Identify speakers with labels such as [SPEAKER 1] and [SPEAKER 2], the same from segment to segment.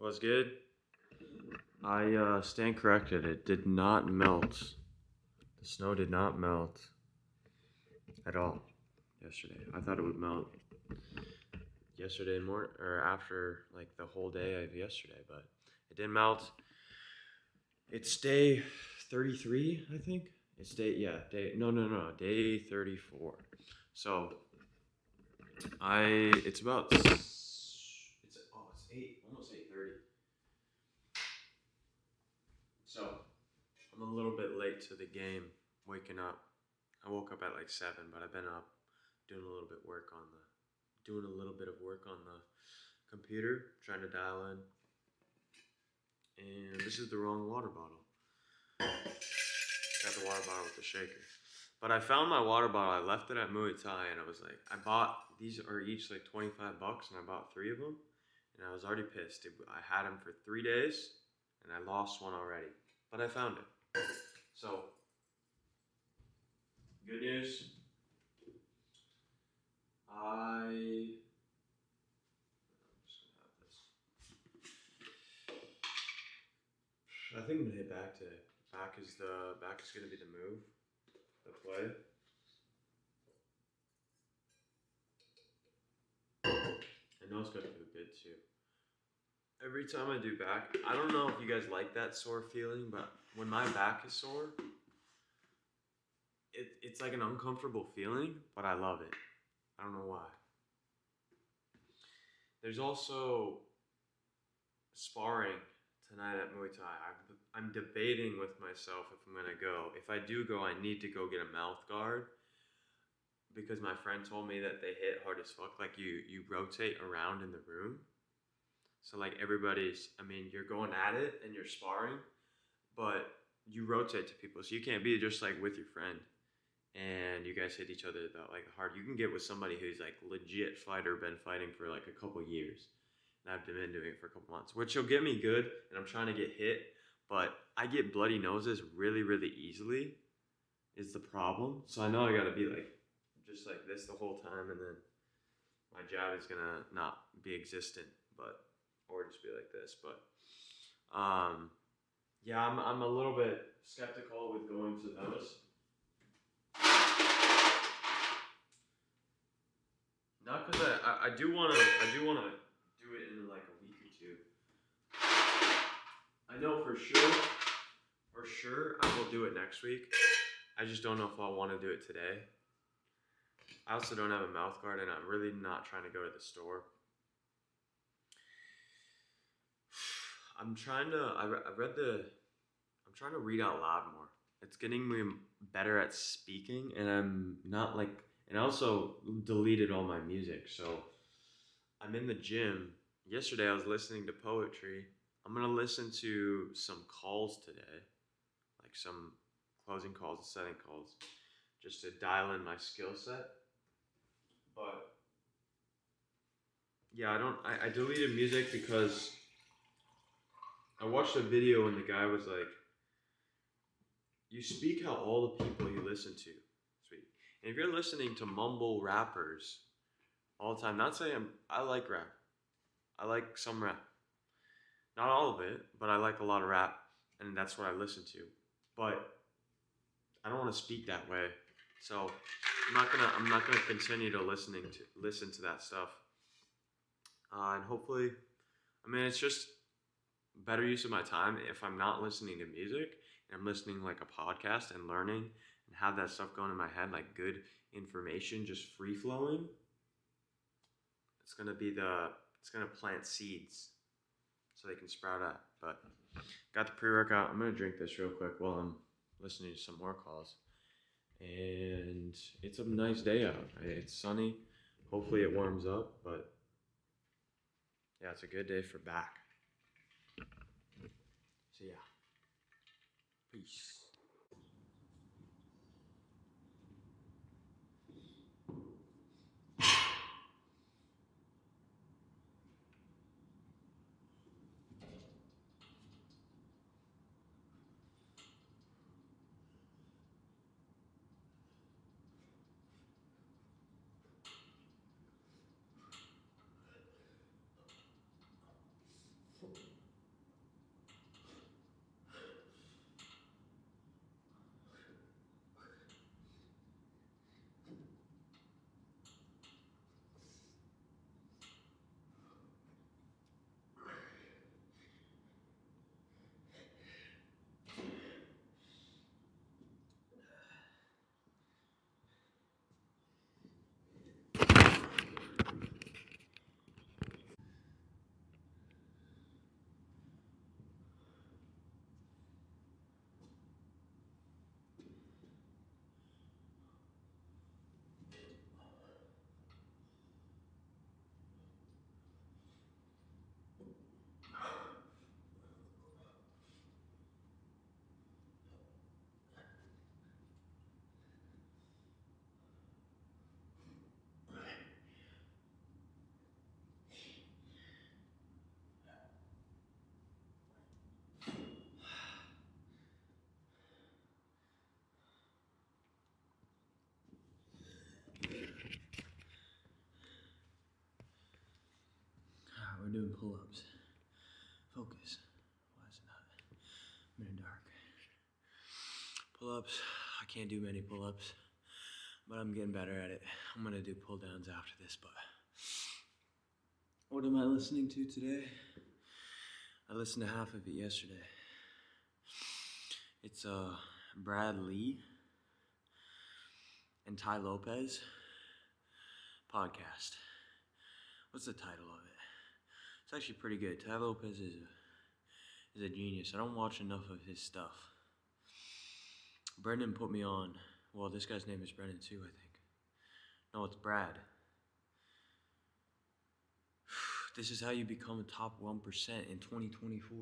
[SPEAKER 1] Was good. I stand corrected. It did not melt. The snow did not melt at all yesterday. I thought it would melt yesterday morning or after like the whole day of yesterday, but it didn't melt. It's day 33, I think. It's day day 34. So it's about it's 8 almost 8:30. So I'm a little bit late to the game, waking up. I woke up at like 7, but I've been up doing a little bit doing a little bit of work on the computer, trying to dial in. And this is the wrong water bottle. Got the water bottle with the shaker. But I found my water bottle. I left it at Muay Thai, and I was like, I bought these are each like $25, and I bought 3 of them, and I was already pissed. I had them for 3 days, and I lost one already. But I found it. So, good news. I'm just gonna have this. I think I'm gonna hit back today. Back is gonna be the move, the play. I know it's gonna feel good too. Every time I do back, I don't know if you guys like that sore feeling, but when my back is sore, it's like an uncomfortable feeling, but I love it. I don't know why. There's also sparring tonight at Muay Thai. I'm debating with myself if I'm gonna go. If I do go, I need to go get a mouth guard because my friend told me that they hit hard as fuck. Like you rotate around in the room, so like you're going at it and you're sparring, but you rotate to people, so you can't be just like with your friend and you guys hit each other that like hard. You can get with somebody who's like legit fighter, been fighting for like a couple years, and I've been doing it for a couple months, which will get me good. And I'm trying to get hit, but I get bloody noses really, really easily. Is the problem? So I know I gotta be like just like this the whole time, and then my jab is gonna not be existent, but or just be like this. But yeah, I'm a little bit skeptical with going to those. Not because I do wanna do it in like a week or two. I know for sure I will do it next week. I just don't know if I want to do it today. I also don't have a mouth guard, and I'm really not trying to go to the store. I'm trying to. I'm trying to read out loud more. It's getting me better at speaking, and I'm not like. And I also deleted all my music, so I'm in the gym. Yesterday I was listening to poetry. I'm gonna listen to some calls today, like some closing calls and setting calls, just to dial in my skill set. But yeah, I deleted music because I watched a video and the guy was like, you speak how all the people you listen to speak. And if you're listening to mumble rappers all the time, not saying I like rap. I like some rap. Not all of it, but I like a lot of rap, and that's what I listen to. But I don't want to speak that way. So I'm not gonna continue to listen to that stuff. And hopefully, it's just better use of my time if I'm not listening to music and I'm listening like a podcast and learning and have that stuff going in my head, like good information just free flowing. It's gonna plant seeds so they can sprout out. But got the pre-workout. I'm gonna drink this real quick while I'm listening to some more calls. And it's a nice day out. It's sunny. Hopefully it warms up, but yeah, it's a good day for back. So yeah, peace. pull-ups. Focus. Why is it not? I'm in the dark. Pull-ups. I can't do many pull-ups, but I'm getting better at it. I'm gonna do pull-downs after this, but what am I listening to today? I listened to half of it yesterday. It's Brad Lee and Tai Lopez podcast. What's the title of it? It's actually pretty good. Tai Lopez is a genius. I don't watch enough of his stuff. Brendan put me on. Well, this guy's name is Brendan too, I think. No, it's Brad. This is how you become a top 1% in 2024.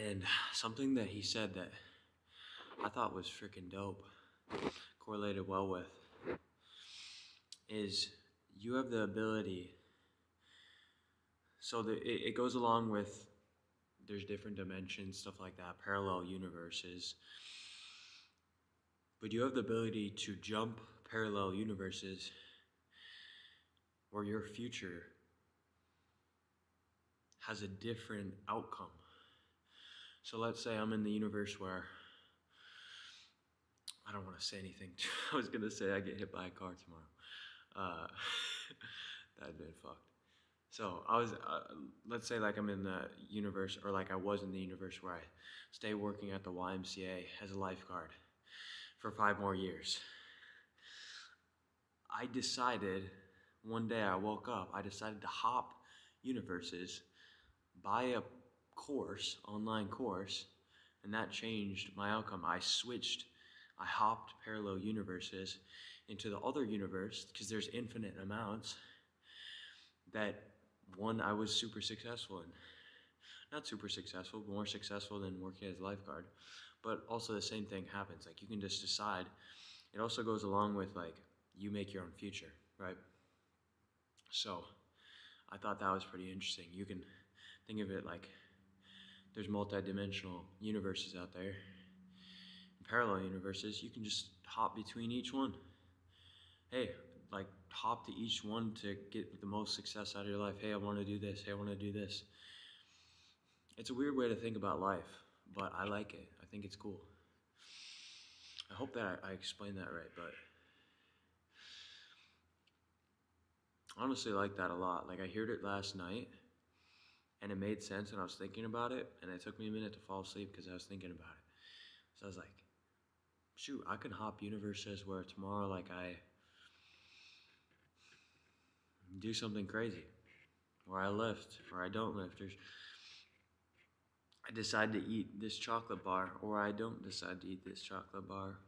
[SPEAKER 1] And something that he said that I thought was freaking dope, correlated well with, is you have the ability, so it goes along with, there's different dimensions, stuff like that, parallel universes, but you have the ability to jump parallel universes where your future has a different outcome. So let's say I'm in the universe where, I don't want to say anything. I was going to say I get hit by a car tomorrow. That'd been fucked. So let's say like I'm in the universe, or like I was in the universe where I stay working at the YMCA as a lifeguard for 5 more years. I decided, one day I woke up, I decided to hop universes, buy a course, online course, and that changed my outcome. I hopped parallel universes into the other universe, because there's infinite amounts, that one I was super successful in. Not super successful, but more successful than working as a lifeguard. But also the same thing happens. Like, you can just decide. It also goes along with, like, you make your own future, right? So I thought that was pretty interesting. You can think of it like there's multi-dimensional universes out there, parallel universes. You can just hop between each one. Hey, like, hop to each one to get the most success out of your life. Hey, I want to do this. Hey, I want to do this. It's a weird way to think about life, but I like it. I think it's cool. I hope that I explained that right, but honestly, I like that a lot. Like, I heard it last night, and it made sense, and I was thinking about it, and it took me a minute to fall asleep because I was thinking about it. So I was like, shoot, I can hop universes where tomorrow, like, I do something crazy, or I lift, or I don't lift, or I decide to eat this chocolate bar, or I don't decide to eat this chocolate bar.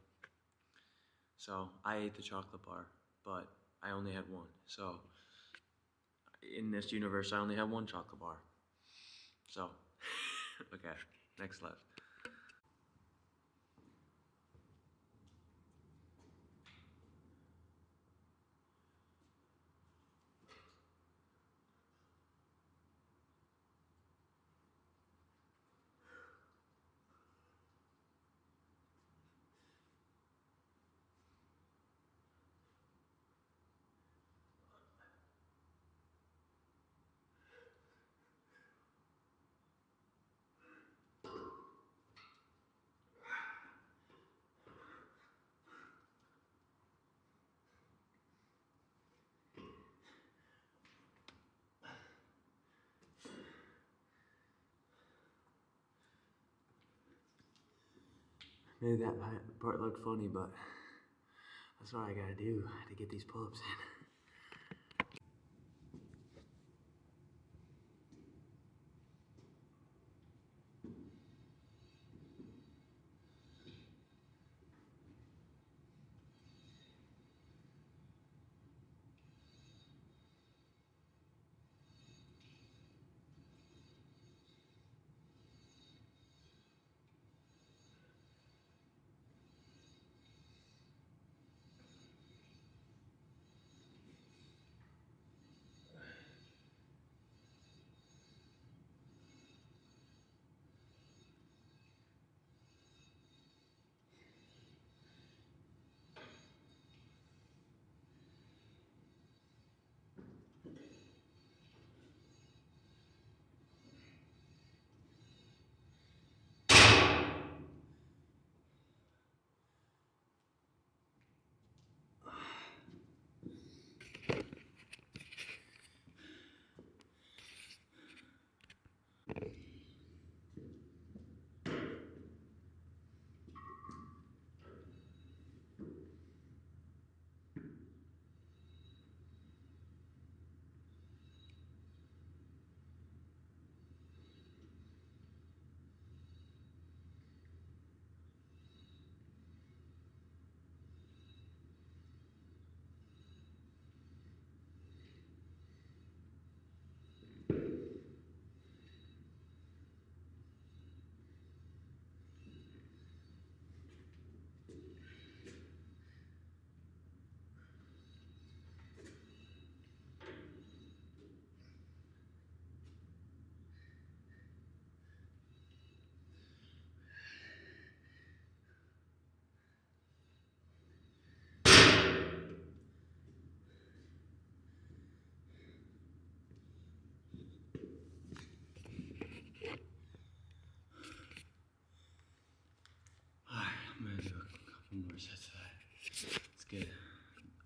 [SPEAKER 1] So I ate the chocolate bar, but I only had one. So in this universe, I only have one chocolate bar. So, okay, next left. Maybe that part looked funny, but that's what I gotta do to get these pull-ups in.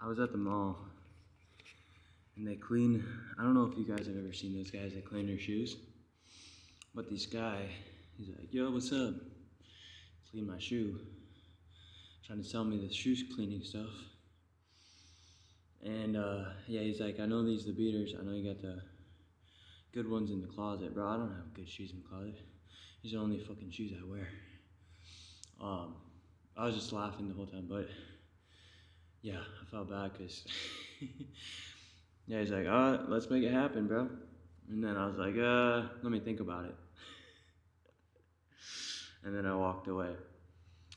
[SPEAKER 2] I was at the mall and they clean. I don't know if you guys have ever seen those guys that clean their shoes, but this guy, he's like, "Yo, what's up? Clean my shoe." Trying to sell me the shoe cleaning stuff. And yeah, he's like, "I know these the beaters. I know you got the good ones in the closet, bro. I don't have good shoes in the closet. These are the only fucking shoes I wear." I was just laughing the whole time, but yeah, I felt bad because yeah, he's like, let's make it happen, bro." And then I was like, let me think about it. And then I walked away.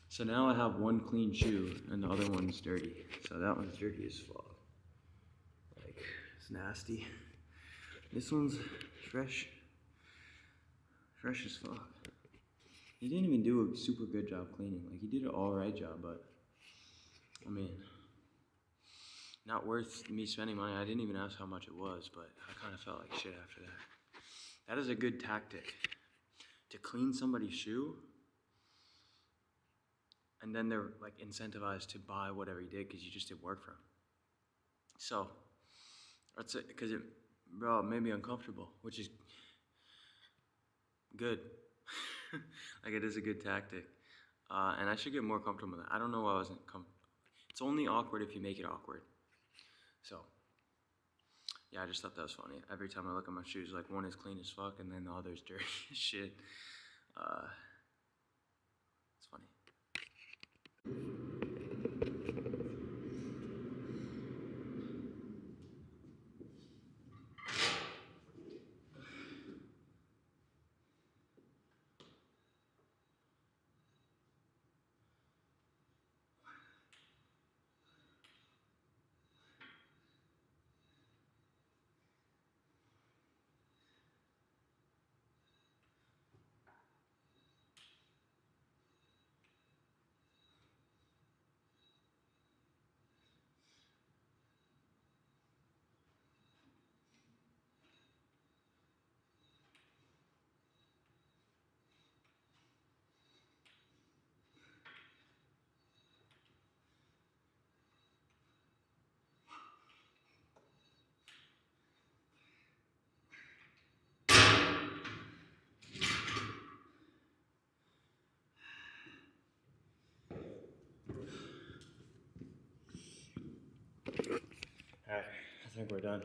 [SPEAKER 2] So now I have one clean shoe and the other one's dirty. So that one's dirty as fuck. Like, it's nasty. This one's fresh. Fresh as fuck. He didn't even do a super good job cleaning. Like, he did an alright job, but I mean, not worth me spending money. I didn't even ask how much it was, but I kind of felt like shit after that. That is a good tactic. To clean somebody's shoe, and then they're like incentivized to buy whatever you did because you just did work for them. So, that's it, because bro, it made me uncomfortable, which is good. Like, it is a good tactic. And I should get more comfortable with it. I don't know why I wasn't comfortable. It's only awkward if you make it awkward. So, yeah, I just thought that was funny. Every time I look at my shoes, like, one is clean as fuck and then the other's dirty as shit. It's funny. Alright, I think we're done.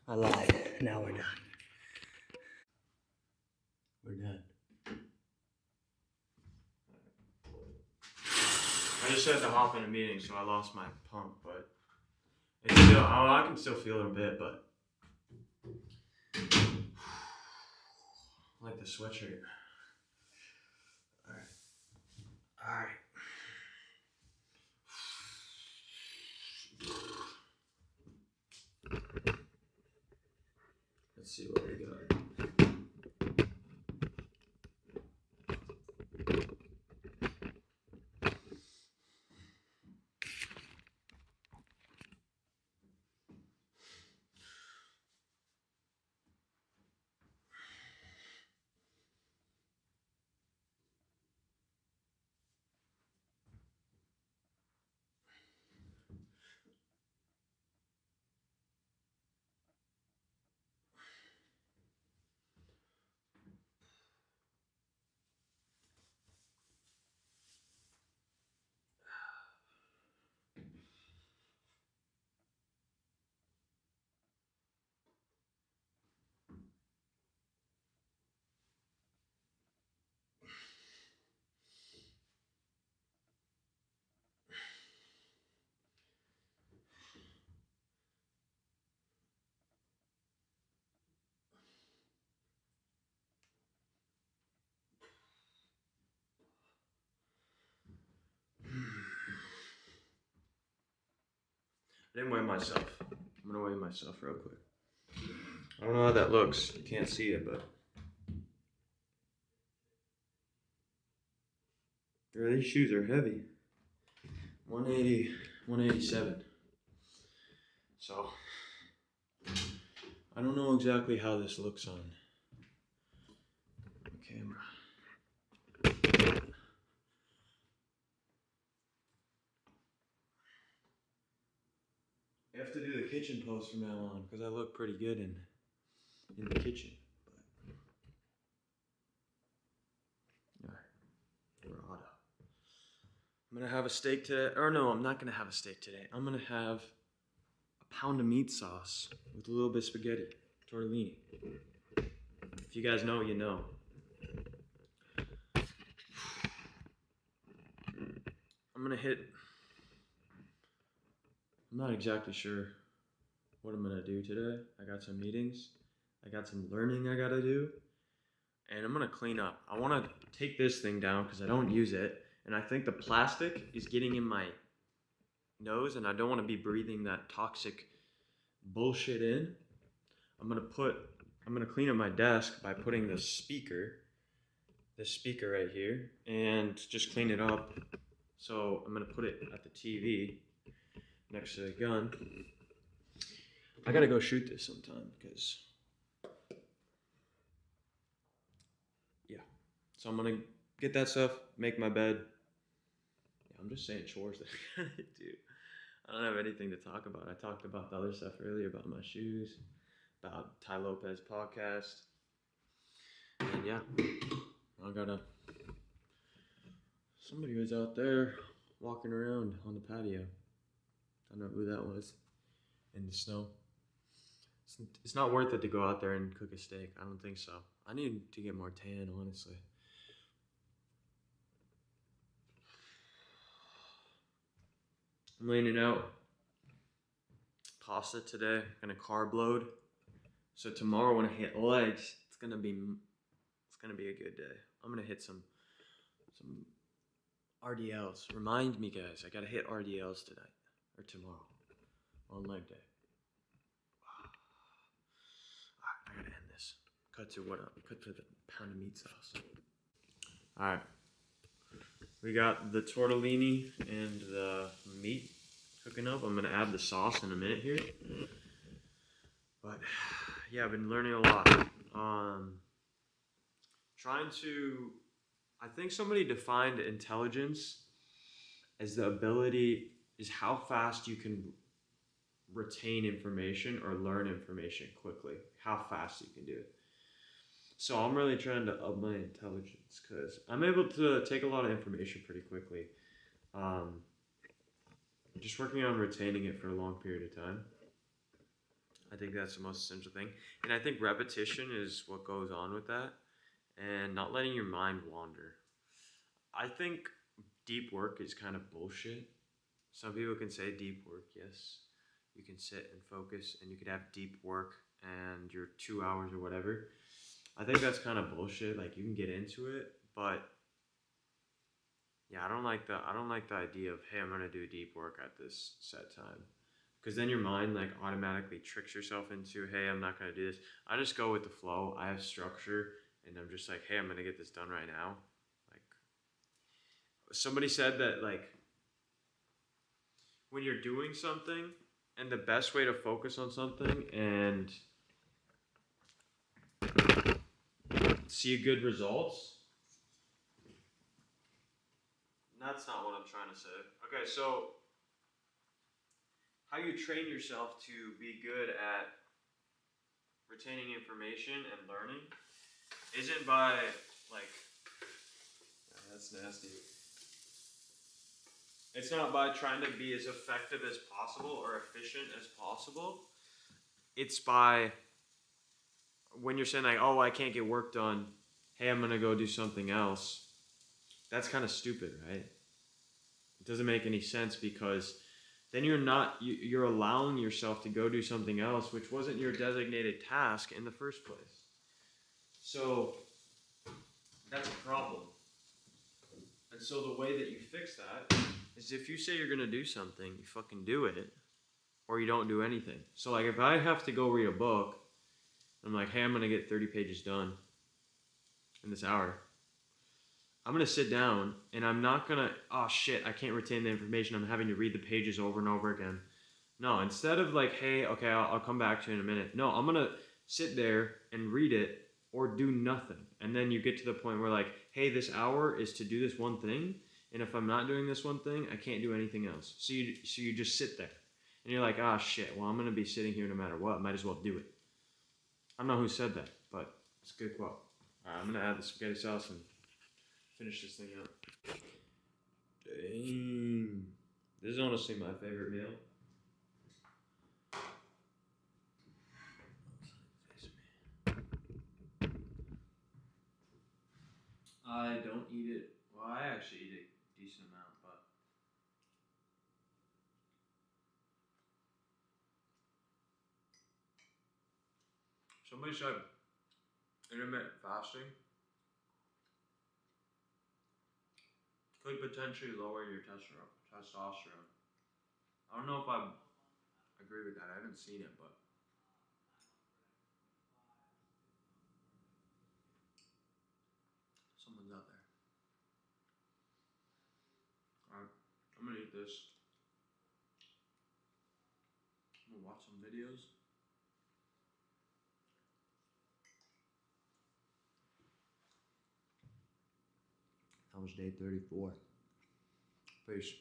[SPEAKER 2] I lied. Now we're done. We're done. I just had to hop in a meeting, so I lost my pump, but it's still, I can still feel it a bit, but I like the sweatshirt. Alright. Let's see what we got.
[SPEAKER 1] I didn't weigh myself. I'm gonna weigh myself real quick. I don't know how that looks. You can't see it, but these shoes are heavy. 180, 187. So I don't know exactly how this looks on camera. I have to do the kitchen pose from now on because I look pretty good in the kitchen. But we're auto. I'm gonna have a steak today. Or no, I'm not gonna have a steak today. I'm gonna have a pound of meat sauce with a little bit of spaghetti, tortellini. If you guys know, you know. I'm gonna hit. I'm not exactly sure what I'm gonna do today. I got some meetings. I got some learning I gotta do. And I'm gonna clean up. I wanna take this thing down because I don't use it. And I think the plastic is getting in my nose and I don't wanna be breathing that toxic bullshit in. I'm gonna clean up my desk by putting this speaker right here, and just clean it up. So I'm gonna put it at the TV next to the gun. I gotta go shoot this sometime because, yeah. So I'm gonna get that stuff, make my bed. Yeah, I'm just saying chores that I gotta do. I don't have anything to talk about. I talked about the other stuff earlier, about my shoes, about Ty Lopez podcast. And yeah, I gotta, somebody was out there walking around on the patio. I don't know who that was in the snow. It's not worth it to go out there and cook a steak. I don't think so. I need to get more tan, honestly. I'm laying out pasta today. Gonna carb load. So tomorrow when I hit legs, it's gonna be a good day. I'm gonna hit some RDLs. Remind me, guys, I gotta hit RDLs tonight or tomorrow on leg day. Alright, I gotta end this. Cut to the pound of meat sauce. Alright. We got the tortellini and the meat cooking up. I'm gonna add the sauce in a minute here. But yeah, I've been learning a lot. I think somebody defined intelligence as how fast you can retain information or learn information quickly. How fast you can do it. So I'm really trying to up my intelligence because I'm able to take a lot of information pretty quickly. Just working on retaining it for a long period of time. I think that's the most essential thing. And I think repetition is what goes on with that. And not letting your mind wander. I think deep work is kind of bullshit. Some people can say deep work, yes. You can sit and focus and you could have deep work and you're 2 hours or whatever. I think that's kind of bullshit. Like you can get into it, but yeah, I don't like the idea of, hey, I'm gonna do deep work at this set time. Because then your mind like automatically tricks yourself into, hey, I'm not gonna do this. I just go with the flow. I have structure and I'm just like, hey, I'm gonna get this done right now. Like somebody said that like when you're doing something and the best way to focus on something and see good results. That's not what I'm trying to say. Okay, so how you train yourself to be good at retaining information and learning isn't by like, that's nasty. It's not by trying to be as effective as possible or efficient as possible. It's by when you're saying like, oh, I can't get work done. Hey, I'm gonna go do something else. That's kind of stupid, right? It doesn't make any sense because then you're allowing yourself to go do something else, which wasn't your designated task in the first place. So that's a problem. And so the way that you fix that is if you say you're gonna do something, you fucking do it. or you don't do anything. So like if I have to go read a book, I'm like, hey, I'm gonna get 30 pages done in this hour. I'm gonna sit down and I'm not gonna, oh shit, I can't retain the information. I'm having to read the pages over and over again. No, instead of like, hey, okay, I'll come back to you in a minute. No, I'm gonna sit there and read it or do nothing. And then you get to the point where like, hey, this hour is to do this one thing. And if I'm not doing this one thing, I can't do anything else. So you just sit there. And you're like, ah, shit, well, I'm going to be sitting here no matter what. Might as well do it. I don't know who said that, but it's a good quote. All right, I'm going to add the spaghetti sauce and finish this thing up. Dang. This is honestly my favorite meal. I don't eat it. Well, I actually eat a decent amount, but somebody said intermittent fasting could potentially lower your testosterone. I don't know if I agree with that. I haven't seen it, but someone's out there. Alright, I'm gonna eat this. I'm gonna watch some videos. That was day 34. Peace.